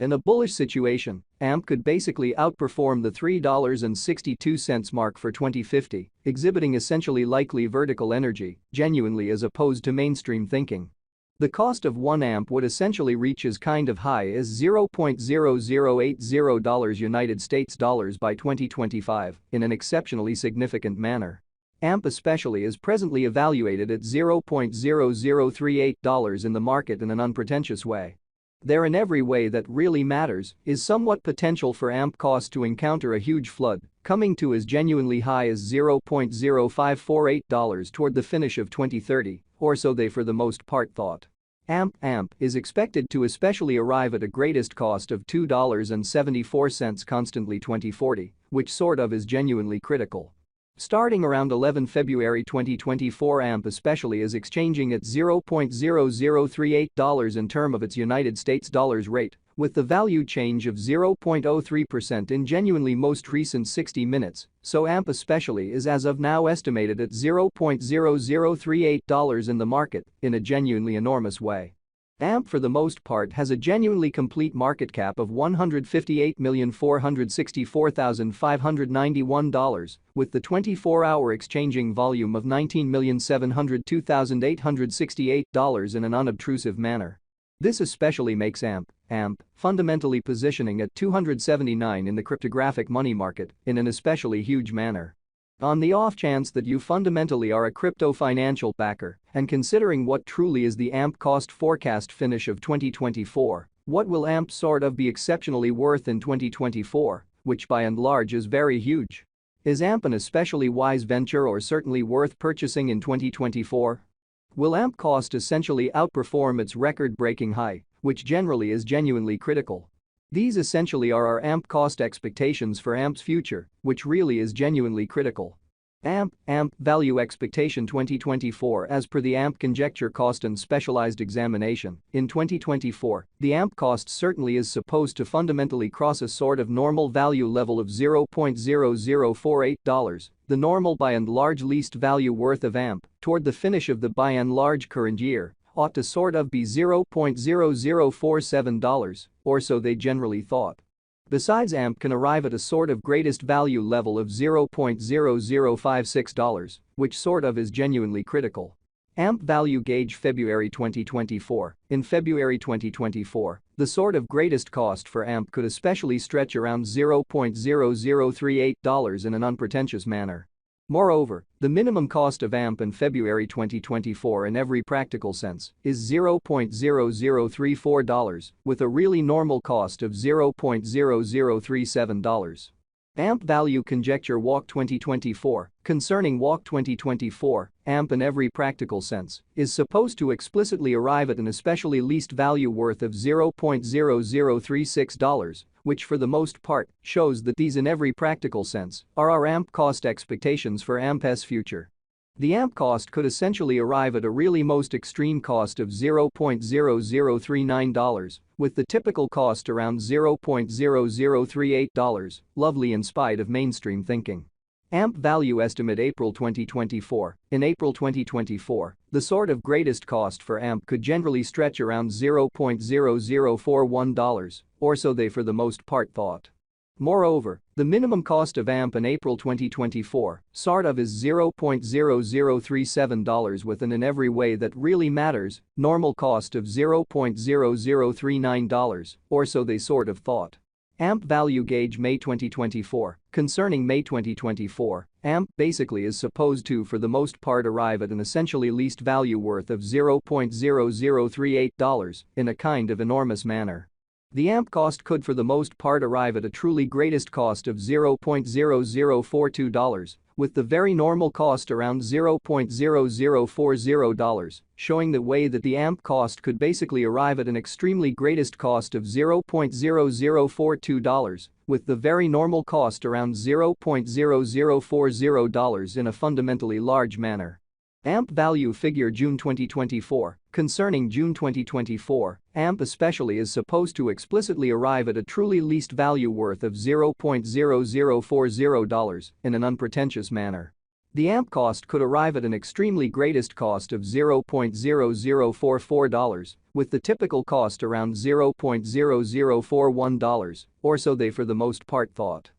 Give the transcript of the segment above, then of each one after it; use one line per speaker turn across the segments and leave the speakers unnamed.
In a bullish situation, AMP could basically outperform the $3.62 mark for 2050, exhibiting essentially likely vertical energy, genuinely as opposed to mainstream thinking. The cost of 1 amp would essentially reach as kind of high as $0.0080 United States dollars by 2025 in an exceptionally significant manner. AMP especially is presently evaluated at $0.0038 in the market in an unpretentious way. There in every way that really matters is somewhat potential for AMP cost to encounter a huge flood, coming to as genuinely high as $0.0548 toward the finish of 2030, or so they for the most part thought. AMP is expected to especially arrive at a greatest cost of $2.74 constantly 2040, which sort of is genuinely critical. Starting around 11 February 2024, AMP especially is exchanging at $0.0038 in term of its United States dollars rate, with the value change of 0.03% in genuinely most recent 60 minutes, so AMP especially is as of now estimated at $0.0038 in the market in a genuinely enormous way. AMP for the most part has a genuinely complete market cap of $158,464,591, with the 24-hour exchanging volume of $19,702,868 in an unobtrusive manner. This especially makes AMP fundamentally positioning at 279 in the cryptographic money market in an especially huge manner. On the off chance that you fundamentally are a crypto financial backer and considering what truly is the AMP cost forecast finish of 2024, what will AMP sort of be exceptionally worth in 2024, which by and large is very huge? Is AMP an especially wise venture or certainly worth purchasing in 2024? Will AMP cost essentially outperform its record-breaking high, which generally is genuinely critical? These essentially are our AMP cost expectations for AMP's future, which really is genuinely critical. AMP value expectation 2024 as per the AMP conjecture cost and specialized examination. In 2024, the AMP cost certainly is supposed to fundamentally cross a sort of normal value level of $0.0048, the normal by and large least value worth of AMP, toward the finish of the by and large current year, ought to sort of be $0.0047, or so they generally thought. Besides, AMP can arrive at a sort of greatest value level of $0.0056, which sort of is genuinely critical. AMP value gauge February 2024. In February 2024, the sort of greatest cost for AMP could especially stretch around $0.0038 in an unpretentious manner. Moreover, the minimum cost of AMP in February 2024 in every practical sense is $0.0034, with a really normal cost of $0.0037. AMP value conjecture walk 2024. Concerning walk 2024, AMP in every practical sense is supposed to explicitly arrive at an especially least value worth of $0.0036, which for the most part shows that these in every practical sense are our AMP cost expectations for AMP's future. The AMP cost could essentially arrive at a really most extreme cost of $0.0039, with the typical cost around $0.0038, lovely in spite of mainstream thinking. AMP value estimate April 2024. In April 2024, the sort of greatest cost for AMP could generally stretch around $0.0041, or so they for the most part thought. Moreover, the minimum cost of AMP in April 2024 sort of is $0.0037 with an in every way that really matters normal cost of $0.0039, or so they sort of thought. AMP value gauge May 2024. Concerning May 2024, AMP basically is supposed to for the most part arrive at an essentially least value worth of $0.0038 in a kind of enormous manner. The AMP cost could for the most part arrive at a truly greatest cost of $0.0042, with the very normal cost around $0.0040, showing the way that the AMP cost could basically arrive at an extremely greatest cost of $0.0042, with the very normal cost around $0.0040 in a fundamentally large manner. AMP value figure June 2024. Concerning June 2024, AMP especially is supposed to explicitly arrive at a truly least value worth of $0.0040 in an unpretentious manner. The AMP cost could arrive at an extremely greatest cost of $0.0044, with the typical cost around $0.0041, or so they for the most part thought.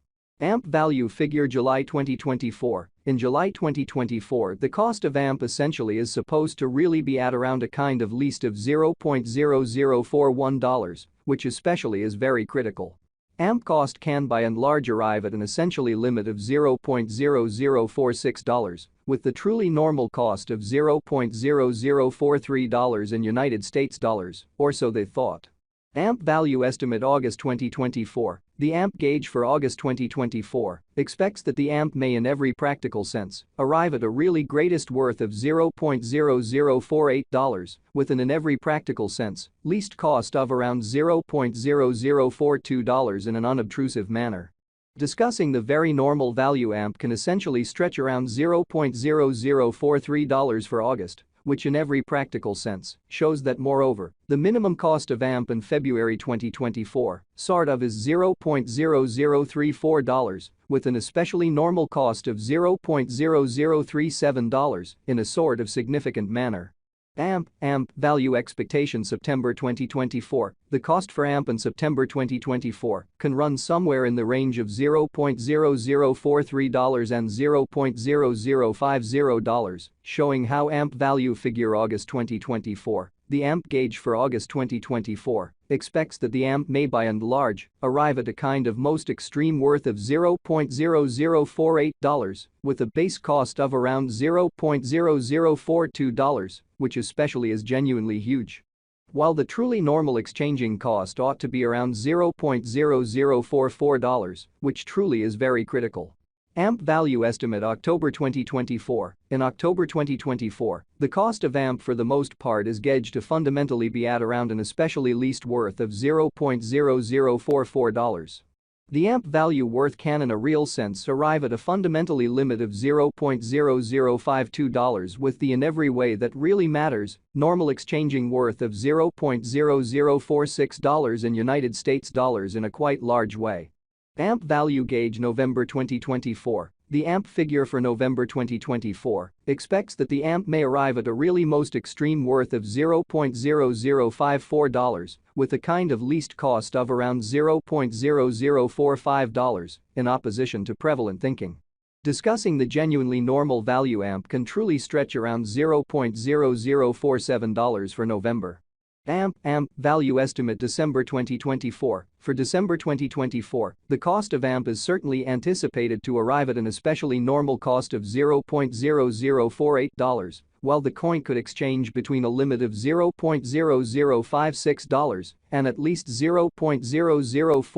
AMP value figure July 2024. In July 2024, the cost of AMP essentially is supposed to really be at around a kind of least of $0.0041, which especially is very critical. AMP cost can by and large arrive at an essentially limit of $0.0046, with the truly normal cost of $0.0043 in United States dollars, or so they thought. AMP value estimate August 2024. The AMP gauge for August 2024 expects that the AMP may in every practical sense arrive at a really greatest worth of $0.0048, with an in every practical sense least cost of around $0.0042 in an unobtrusive manner. Discussing the very normal value AMP can essentially stretch around $0.0043 for August, which in every practical sense shows that moreover, the minimum cost of AMP in February 2024 sort of is $0.0034, with an especially normal cost of $0.0037 in a sort of significant manner. AMP value expectation September 2024. The cost for AMP in September 2024 can run somewhere in the range of $0.0043 and $0.0050, showing how AMP value figure August 2024. The AMP gauge for August 2024 expects that the AMP may by and large arrive at a kind of most extreme worth of $0.0048, with a base cost of around $0.0042, which especially is genuinely huge. While the truly normal exchanging cost ought to be around $0.0044, which truly is very critical. AMP value estimate October 2024. In October 2024, the cost of AMP for the most part is gauged to fundamentally be at around an especially least worth of $0.0044. The AMP value worth can in a real sense arrive at a fundamentally limit of $0.0052, with the in every way that really matters normal exchanging worth of $0.0046 in United States dollars in a quite large way. AMP value gauge November 2024. The AMP figure for November 2024 expects that the AMP may arrive at a really most extreme worth of $0.0054, with a kind of least cost of around $0.0045, in opposition to prevalent thinking. Discussing the genuinely normal value AMP can truly stretch around $0.0047 for November. AMP value estimate December 2024. For December 2024, the cost of AMP is certainly anticipated to arrive at an especially normal cost of $0.0048, while the coin could exchange between a limit of $0.0056 and at least $0.004.